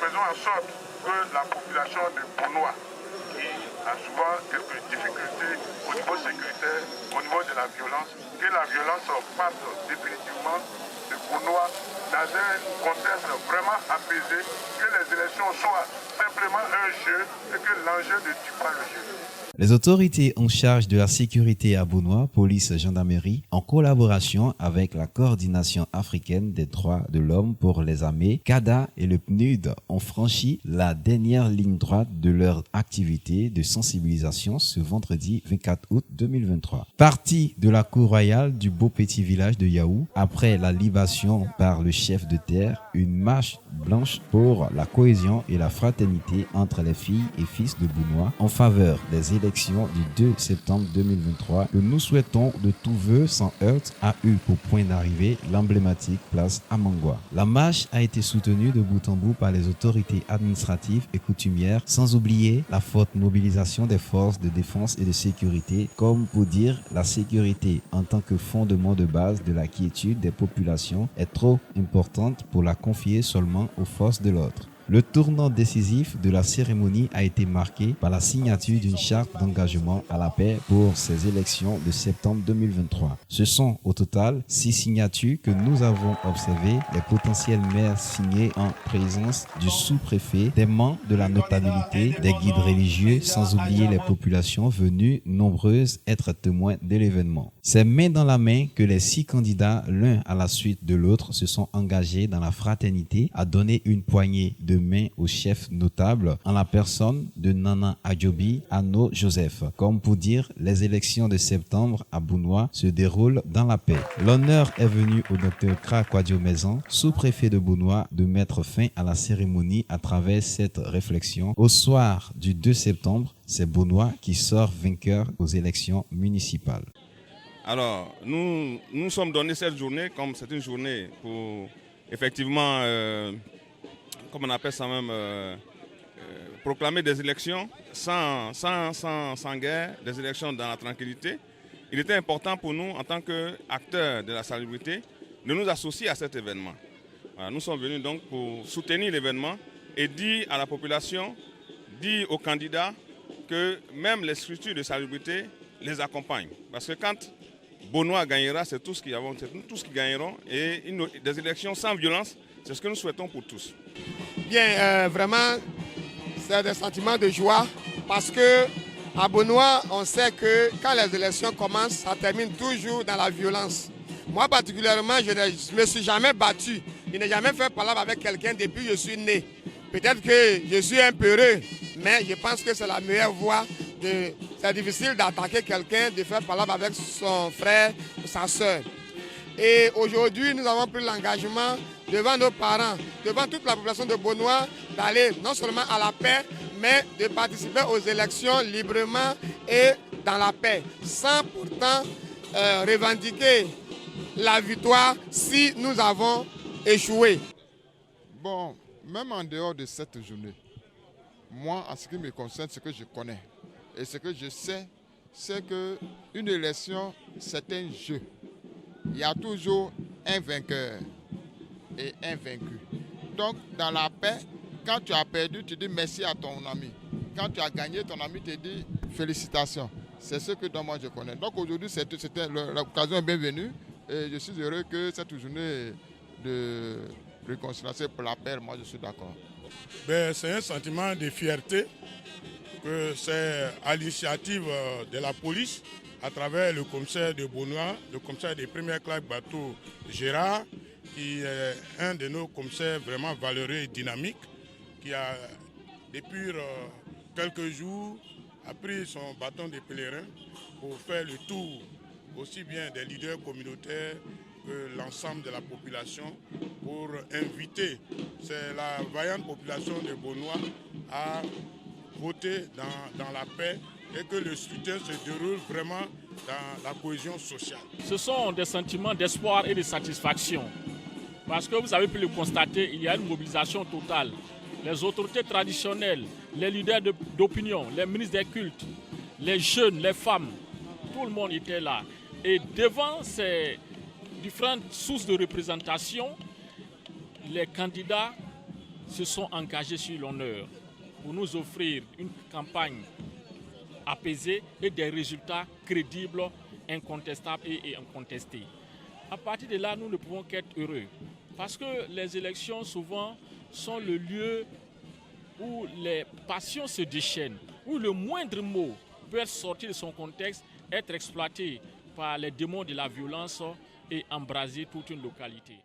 faisons en sorte que la population de Bonoa, qui a souvent quelques difficultés au niveau sécuritaire, au niveau de la violence, que la violence parte définitivement de Bonoa dans un contexte vraiment apaisé, que les élections soient simplement un jeu et que l'enjeu ne tue pas le jeu. Les autorités en charge de la sécurité à Bonoa, police, gendarmerie, en collaboration avec la Coordination africaine des droits de l'homme pour les armées, CADA et le PNUD, ont franchi la dernière ligne droite de leur activité de sensibilisation ce vendredi 24 août 2023. Parti de la cour royale du beau petit village de Yaou, après la libation par le chef de terre, une marche blanche pour la cohésion et la fraternité entre les filles et fils de Bonoa en faveur des élections du 2 septembre 2023 que nous souhaitons de tout vœu sans heurte a eu pour point d'arrivée l'emblématique place Amangwa. La marche a été soutenue de bout en bout par les autorités administratives et coutumières, sans oublier la forte mobilisation des forces de défense et de sécurité, comme pour dire la sécurité en tant que fondement de base de la quiétude des populations est trop importante pour la confier seulement aux forces de l'ordre. Le tournant décisif de la cérémonie a été marqué par la signature d'une charte d'engagement à la paix pour ces élections de septembre 2023. Ce sont au total 6 signatures que nous avons observées, les potentiels maires signés en présence du sous-préfet, des membres de la notabilité, des guides religieux, sans oublier les populations venues nombreuses être témoins de l'événement. C'est main dans la main que les 6 candidats, l'un à la suite de l'autre, se sont engagés dans la fraternité à donner une poignée de main au chef notable en la personne de Nana Adjobi Anno Joseph. Comme pour dire, les élections de septembre à Bonoa se déroulent dans la paix. L'honneur est venu au Dr Kra Kwadio Maison, sous-préfet de Bonoa, de mettre fin à la cérémonie à travers cette réflexion. Au soir du 2 septembre, c'est Bonoa qui sort vainqueur aux élections municipales. Alors, nous sommes donnés cette journée comme c'est une journée pour effectivement, comme on appelle ça même, proclamer des élections sans guerre, des élections dans la tranquillité. Il était important pour nous, en tant qu'acteurs de la salubrité, de nous associer à cet événement. Voilà, nous sommes venus donc pour soutenir l'événement et dire à la population, dire aux candidats que même les structures de salubrité les accompagnent. Parce que quand Bonoa gagnera, c'est tous qui gagneront. Et des élections sans violence, c'est ce que nous souhaitons pour tous. Bien, vraiment, c'est des sentiments de joie parce que à Bonoa, on sait que quand les élections commencent, ça termine toujours dans la violence. Moi particulièrement, je ne me suis jamais battu. Je n'ai jamais fait palabre avec quelqu'un depuis que je suis né. Peut-être que je suis un peu heureux, mais je pense que c'est la meilleure voie. C'est difficile d'attaquer quelqu'un, de faire palabre avec son frère ou sa soeur. Et aujourd'hui, nous avons pris l'engagement devant nos parents, devant toute la population de Bonoa, d'aller non seulement à la paix, mais de participer aux élections librement et dans la paix, sans pourtant revendiquer la victoire si nous avons échoué. Bon, même en dehors de cette journée, moi, en ce qui me concerne, ce que je connais et ce que je sais, c'est qu'une élection, c'est un jeu. Il y a toujours un vainqueur et un vaincu. Donc, dans la paix, quand tu as perdu, tu dis merci à ton ami. Quand tu as gagné, ton ami te dit félicitations. C'est ce que moi je connais. Donc aujourd'hui, l'occasion est bienvenue et je suis heureux que cette journée de réconciliation pour la paix, moi je suis d'accord. C'est un sentiment de fierté que c'est à l'initiative de la police, à travers le commissaire de Bonoa, le commissaire des premières classes bateau Gérard, qui est un de nos commissaires vraiment valeureux et dynamiques, qui a depuis quelques jours a pris son bâton de pèlerin pour faire le tour aussi bien des leaders communautaires que l'ensemble de la population pour inviter la vaillante population de Bonoa à voter dans la paix et que le scrutin se déroule vraiment dans la cohésion sociale. Ce sont des sentiments d'espoir et de satisfaction parce que vous avez pu le constater, il y a une mobilisation totale. Les autorités traditionnelles, les leaders d'opinion, les ministres des cultes, les jeunes, les femmes, tout le monde était là. Et devant ces différentes sources de représentation, les candidats se sont engagés sur l'honneur pour nous offrir une campagne apaisée et des résultats crédibles, incontestables et incontestés. À partir de là, nous ne pouvons qu'être heureux. Parce que les élections, souvent, sont le lieu où les passions se déchaînent, où le moindre mot peut être sorti de son contexte, être exploité par les démons de la violence et embraser toute une localité.